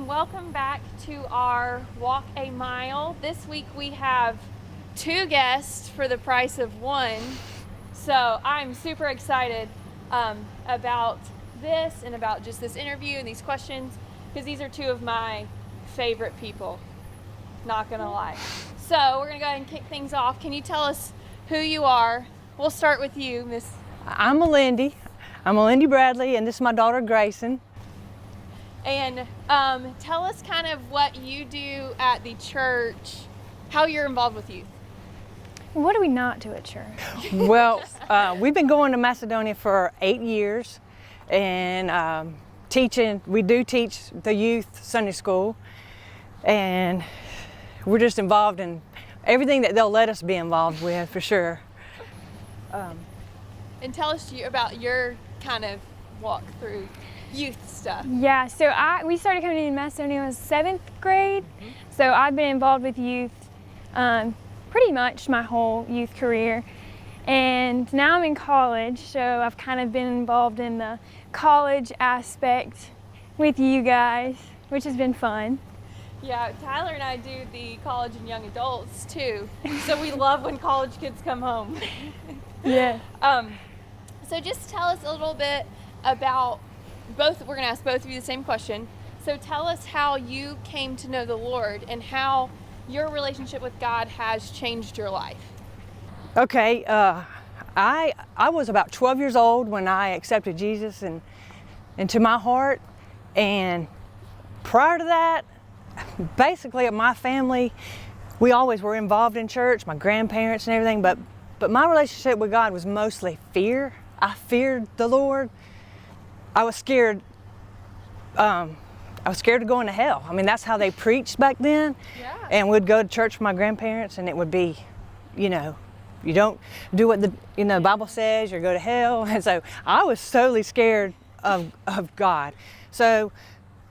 Welcome back to our Walk a Mile. This week we have two guests for the price of one. So I'm super excited about this and about just this interview and these questions, because these are two of my favorite people, not gonna lie. So we're gonna go ahead and kick things off. Can you tell us who you are? We'll start with you, Miss. I'm Melindy. I'm Melindy Bradley, and this is my daughter Grayson. And tell us kind of what you do at the church, how you're involved with youth. What do we not do at church? Well, we've been going to Macedonia for 8 years and teaching. We do teach the youth Sunday school, and we're just involved in everything that they'll let us be involved with, for sure. And tell us about your kind of walk through youth stuff. Yeah, so we started coming to Macedonia when I was 7th grade. So I've been involved with youth pretty much my whole youth career. And now I'm in college, so I've kind of been involved in the college aspect with you guys, which has been fun. Yeah, Tyler and I do the college and young adults too. So we love when college kids come home. Yeah. So just tell us a little bit about both. We're going to ask both of you the same question. So tell us how you came to know the Lord and how your relationship with God has changed your life. Okay, I was about 12 years old when I accepted Jesus into my heart, and prior to that, basically my family, we always were involved in church, my grandparents and everything, but my relationship with God was mostly fear. I feared the Lord. I was scared. I was scared of going to hell. I mean, that's how they preached back then. Yeah. And we'd go to church with my grandparents, and it would be, you don't do what the Bible says, you go to hell. And so I was totally scared of God. So,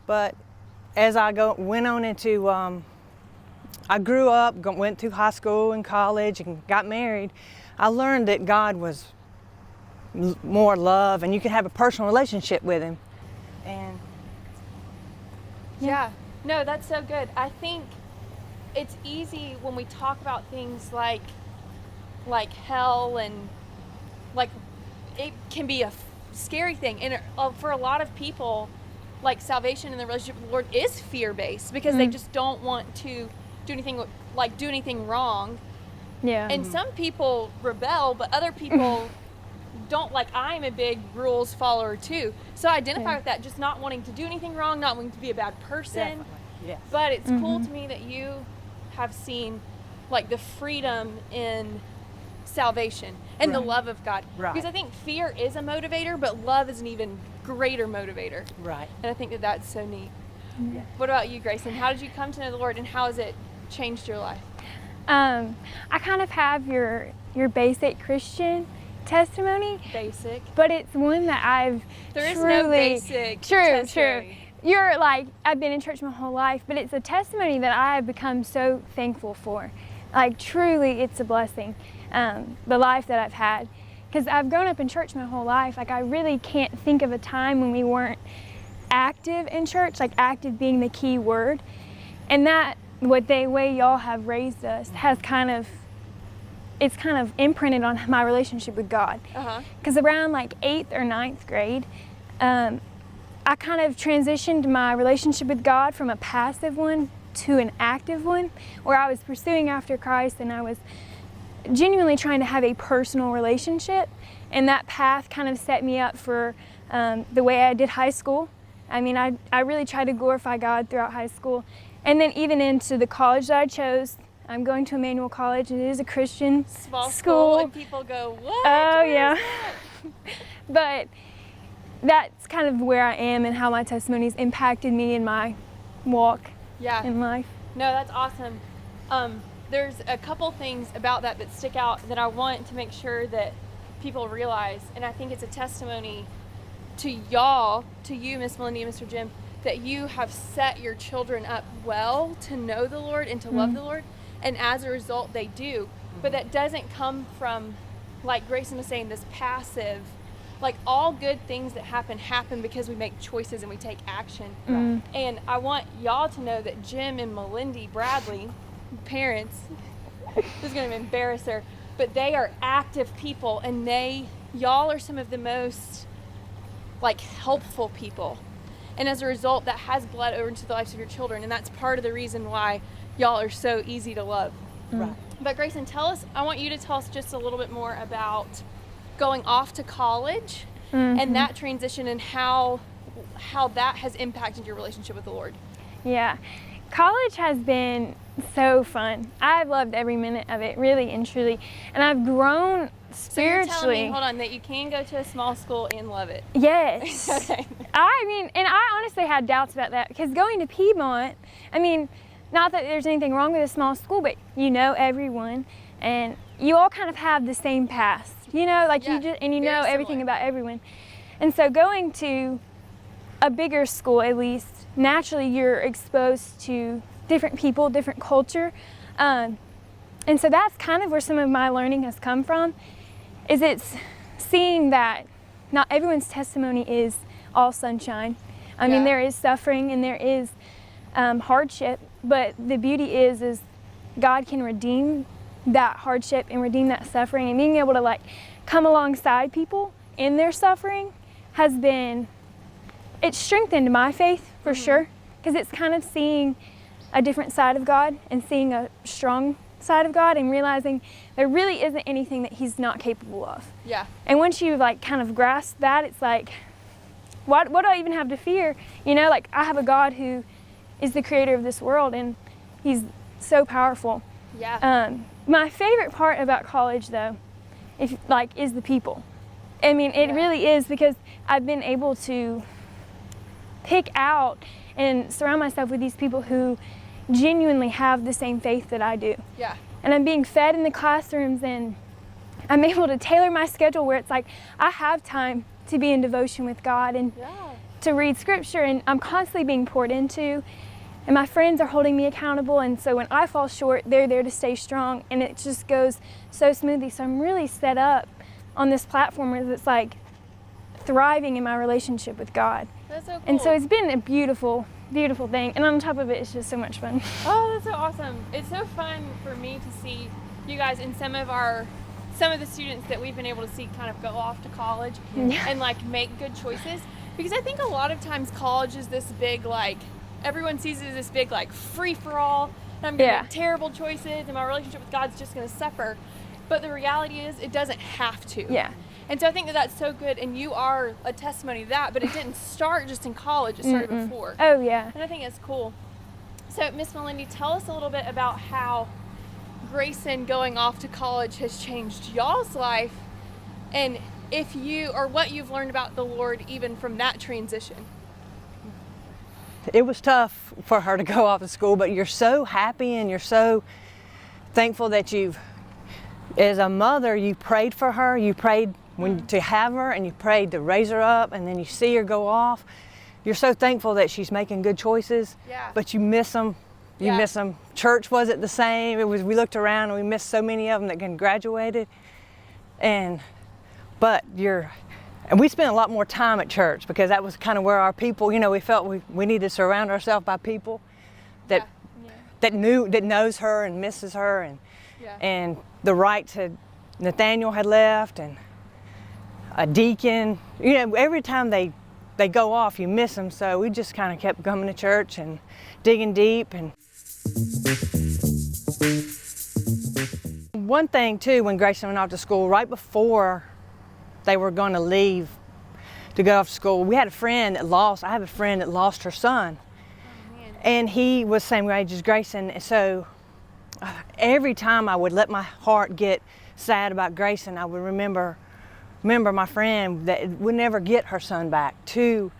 but as I went on into, I grew up, went through high school and college, and got married. I learned that God was more love, and you can have a personal relationship with Him. And yeah, no, that's so good. I think it's easy when we talk about things like hell, and like it can be a scary thing. And for a lot of people, like salvation and the relationship with the Lord is fear-based, because they just don't want to do anything wrong. Yeah. And some people rebel, but other people don't. Like, I'm a big rules follower too, so I identify with that, just not wanting to do anything wrong, not wanting to be a bad person. definitely, yes. But it's cool to me that you have seen like the freedom in salvation and the love of God. Right. Because I think fear is a motivator, but love is an even greater motivator. Right. And I think that that's so neat. Yeah. What about you, Grayson? How did you come to know the Lord, and how has it changed your life? I kind of have your basic Christian testimony, Basic. but it's one that I've There is truly, no basic True. testimony. You're like, I've been in church my whole life, but it's a testimony that I have become so thankful for. Like, truly, it's a blessing, the life that I've had. Because I've grown up in church my whole life. Like, I really can't think of a time when we weren't active in church, like active being the key word. And that, the way y'all have raised us has it's kind of imprinted on my relationship with God. Because around like 8th or 9th grade, I kind of transitioned my relationship with God from a passive one to an active one where I was pursuing after Christ and I was genuinely trying to have a personal relationship, and that path kind of set me up for the way I did high school. I mean, I really tried to glorify God throughout high school, and then even into the college that I chose. I'm going to Emmanuel College, and it is a Christian Small school, and people go, what? Oh, yeah. But that's kind of where I am and how my testimony's impacted me in my walk in life. No, that's awesome. There's a couple things about that stick out that I want to make sure that people realize, and I think it's a testimony to y'all, to you, Miss Melindy and Mr. Jim, that you have set your children up well to know the Lord and to love the Lord, and as a result they do. But that doesn't come from, like Grayson was saying, this passive, like all good things that happen because we make choices and we take action. And I want y'all to know that Jim and Melindy Bradley, parents, this is going to embarrass her, but they are active people, and y'all are some of the most like helpful people. And as a result, that has bled over into the lives of your children, and that's part of the reason why y'all are so easy to love. Right. But Grayson, I want you to tell us just a little bit more about going off to college and that transition and how that has impacted your relationship with the Lord. Yeah, college has been so fun. I've loved every minute of it, really and truly, and I've grown So you're telling spiritually. me, hold on, that you can go to a small school and love it. Yes. Okay. I mean, and I honestly had doubts about that because going to Piedmont, I mean, not that there's anything wrong with a small school, but you know everyone and you all kind of have the same past, you know, like you just, and you know everything about everyone. And so going to a bigger school, at least, naturally you're exposed to different people, different culture. And so that's kind of where some of my learning has come from, is it's seeing that not everyone's testimony is all sunshine. I mean, there is suffering and there is hardship, but the beauty is God can redeem that hardship and redeem that suffering, and being able to like come alongside people in their suffering has been, it's strengthened my faith for sure, because it's kind of seeing a different side of God and seeing a strong side of God and realizing there really isn't anything that He's not capable of. Yeah. And once you like kind of grasp that, it's like, what do I even have to fear? You know, like I have a God who is the creator of this world, and He's so powerful. Yeah. My favorite part about college, though, is the people. I mean, it really is, because I've been able to pick out and surround myself with these people who genuinely have the same faith that I do. Yeah. And I'm being fed in the classrooms, and I'm able to tailor my schedule where it's like I have time to be in devotion with God and to read scripture, and I'm constantly being poured into, and my friends are holding me accountable, and so when I fall short, they're there to stay strong, and it just goes so smoothly. So I'm really set up on this platform where it's like thriving in my relationship with God. That's so cool. And so it's been a beautiful, beautiful thing, and on top of it, it's just so much fun. Oh, that's so awesome. It's so fun for me to see you guys and some of the students that we've been able to see kind of go off to college and like make good choices, because I think a lot of times college is this big, like, everyone sees it as this big, like, free-for-all, and I'm going to make terrible choices and my relationship with God's just going to suffer. But the reality is it doesn't have to. Yeah. And so I think that that's so good, and you are a testimony to that, but it didn't start just in college, it started before. Oh, yeah. And I think it's cool. So, Miss Melindy, tell us a little bit about how Grayson going off to college has changed y'all's life, and if you, or what you've learned about the Lord even from that transition. It was tough for her to go off to school, but you're so happy and you're so thankful that as a mother, you prayed for her, you prayed to have her, and you prayed to raise her up, and then you see her go off. You're so thankful that she's making good choices, but you miss them. You miss them. Church wasn't the same. We looked around and we missed so many of them that had graduated. And we spent a lot more time at church, because that was kind of where our people, we felt we needed to surround ourselves by people that knows her and misses her, and the right to Nathaniel had left, and a deacon. Every time they go off, you miss them. So we just kind of kept coming to church and digging deep. And One thing too, when Grayson went off to school, right before they were going to leave to go off to school, I have a friend that lost her son. Oh, man. And he was the same age as Grayson. So every time I would let my heart get sad about Grayson, I would remember my friend that would never get her son back to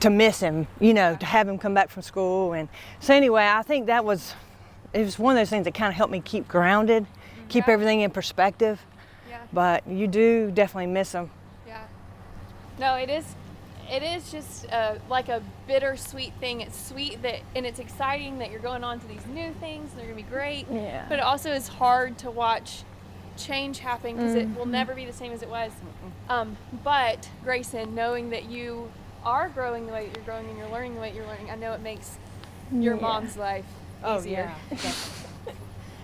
miss him, you know, to have him come back from school. And so anyway, I think it was one of those things that kind of helped me keep grounded, keep everything in perspective. Yeah. But you do definitely miss him. Yeah. No, it is just like a bittersweet thing. It's sweet and it's exciting that you're going on to these new things and they're gonna be great. Yeah. But it also is hard to watch change happen because it will never be the same as it was. But Grayson, knowing that you are growing the way that you're growing and you're learning the way that you're learning, I know it makes your mom's life easier. Oh, yeah.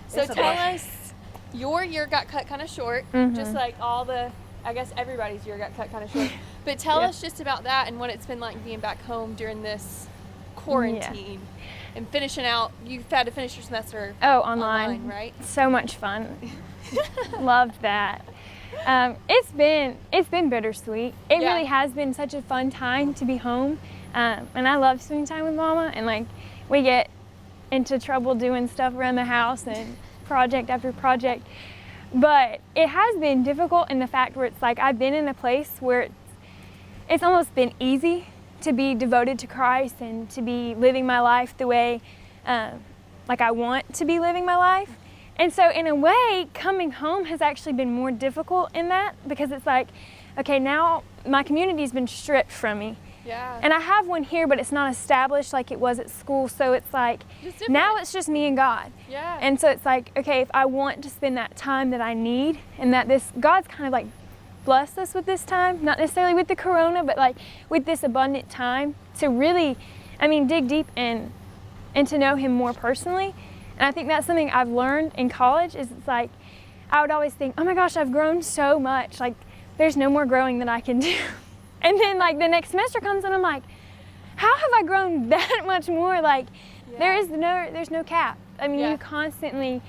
So tell us, your year got cut kind of short, just like I guess everybody's year got cut kind of short. But tell us just about that and what it's been like being back home during this quarantine and finishing out. You've had to finish your semester online, right? So much fun. Loved that. It's been bittersweet. It really has been such a fun time to be home, and I love spending time with Mama. And like we get into trouble doing stuff around the house and project after project, but it has been difficult in the fact where it's like I've been in a place where it's almost been easy to be devoted to Christ and to be living my life the way like I want to be living my life. And so in a way, coming home has actually been more difficult in that, because it's like, okay, now my community's been stripped from me. Yeah. And I have one here, but it's not established like it was at school. So it's like, now it's just me and God. Yeah. And so it's like, okay, if I want to spend that time that I need, and that God's kind of like blessed us with this time, not necessarily with the corona, but like with this abundant time to really, dig deep and to know Him more personally. And I think that's something I've learned in college is it's like, I would always think, oh my gosh, I've grown so much. Like, there's no more growing that I can do. And then like the next semester comes and I'm like, how have I grown that much more? Like, there's no cap. You constantly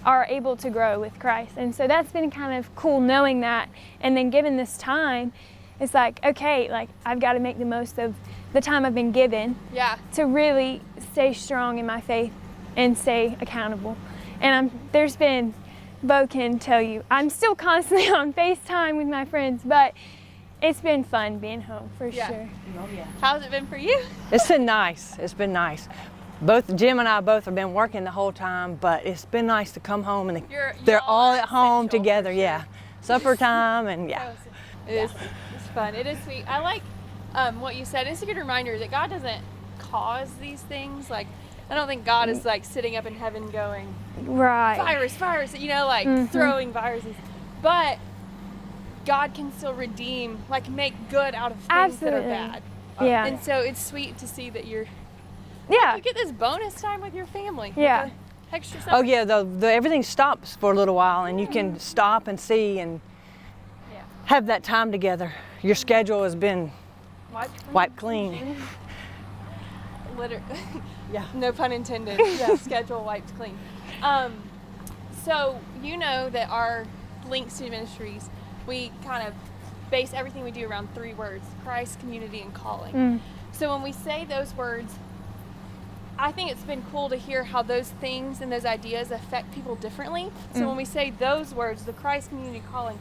are able to grow with Christ. And so that's been kind of cool knowing that. And then given this time, it's like, okay, like I've got to make the most of the time I've been given to really stay strong in my faith and stay accountable. And there's been, Bo can tell you, I'm still constantly on FaceTime with my friends, but it's been fun being home for sure. Oh, yeah. How's it been for you? It's been nice. It's been nice. Both Jim and I bohave been working the whole time, but it's been nice to come home and they're all at home together. Sure. Yeah, supper time and It is. It's fun. It is sweet. I like what you said. It's a good reminder that God doesn't cause these things. Like, I don't think God is like sitting up in heaven going, virus, throwing viruses. But God can still redeem, like make good out of things that are bad. Yeah. And so it's sweet to see that you get this bonus time with your family. Yeah. With the extra Oh yeah, everything stops for a little while and you can stop and see and have that time together. Your schedule has been wiped clean. Literally. Yeah. No pun intended. Schedule wiped clean. So you know that our Link Student Ministries, we kind of base everything we do around 3 words: Christ, community, and calling. So when we say those words, I think it's been cool to hear how those things and those ideas affect people differently. So when we say those words, the Christ, community, calling,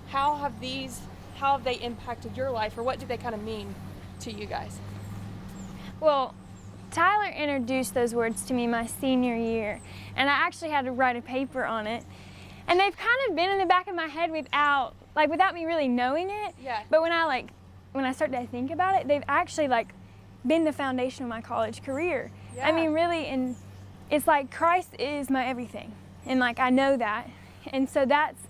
how have they impacted your life, or what do they kind of mean to you guys? Well, Tyler introduced those words to me my senior year, and I actually had to write a paper on it. And they've kind of been in the back of my head without me really knowing it. Yeah. But when I start to think about it, they've actually been the foundation of my college career. Yeah. Really, and it's like Christ is my everything, and I know that, and so that's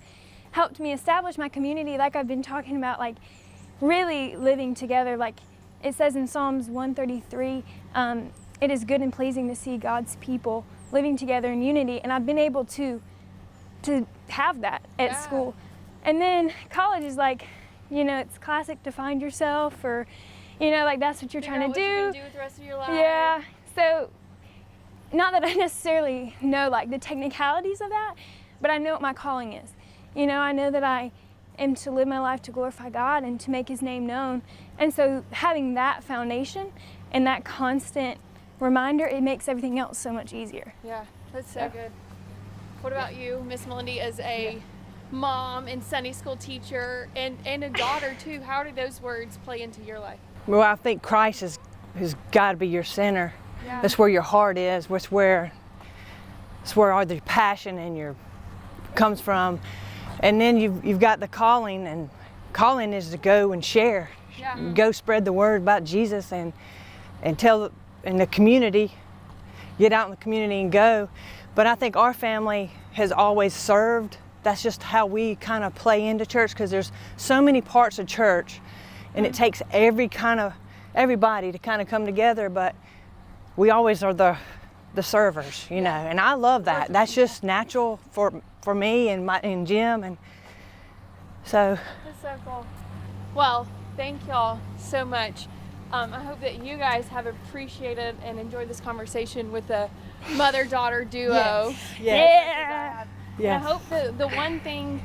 helped me establish my community, like I've been talking about, really living together. Like it says in Psalms 133, it is good and pleasing to see God's people living together in unity, and I've been able to have that at school. And then college is it's classic to find yourself, or that's what you're trying to do. What you're gonna do with the rest of your life. Yeah. So not that I necessarily know like the technicalities of that, but I know what my calling is. You know, I know that I am to live my life to glorify God and to make His name known. And so having that foundation and that constant reminder, it makes everything else so much easier. Yeah, that's so good. What about you, Miss Melindy, as a mom and Sunday school teacher and a daughter too? How do those words play into your life? Well, I think Christ has got to be your center. Yeah. That's where your heart is. It's where all the passion and your comes from. And then you've got the calling, and calling is to go and share. Yeah. Go spread the word about Jesus and tell in the community, get out in the community and go. But I think our family has always served. That's just how we kind of play into church, because there's so many parts of church, and it takes everybody to kind of come together, but we always are the servers, you know, and I love that. That's just natural for me and Jim, and so. That's so cool. Well, thank y'all so much. I hope that you guys have appreciated and enjoyed this conversation with the mother-daughter duo. Yes. Yeah. And I hope that the one thing,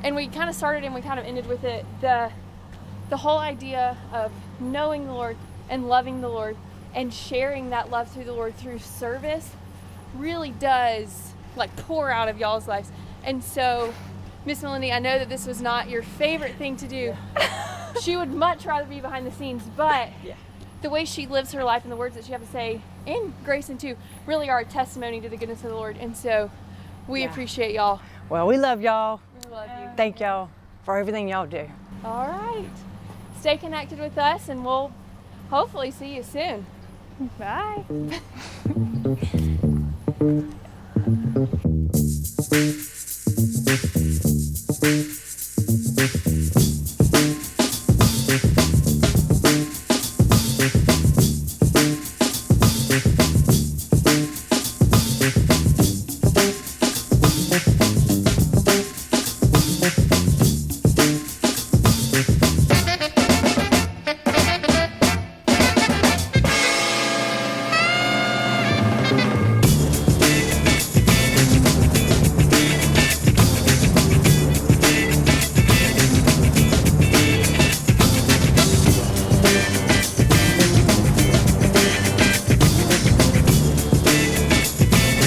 and we kind of started and we kind of ended with it, the whole idea of knowing the Lord and loving the Lord and sharing that love through the Lord through service really does like pour out of y'all's lives. And so, Miss Melindy, I know that this was not your favorite thing to do. Yeah. She would much rather be behind the scenes, but the way she lives her life and the words that she has to say, and Grayson too, really are a testimony to the goodness of the Lord. And so we appreciate y'all. Well, we love y'all. We love you. Thank y'all for everything y'all do. All right. Stay connected with us, and we'll hopefully see you soon. Bye.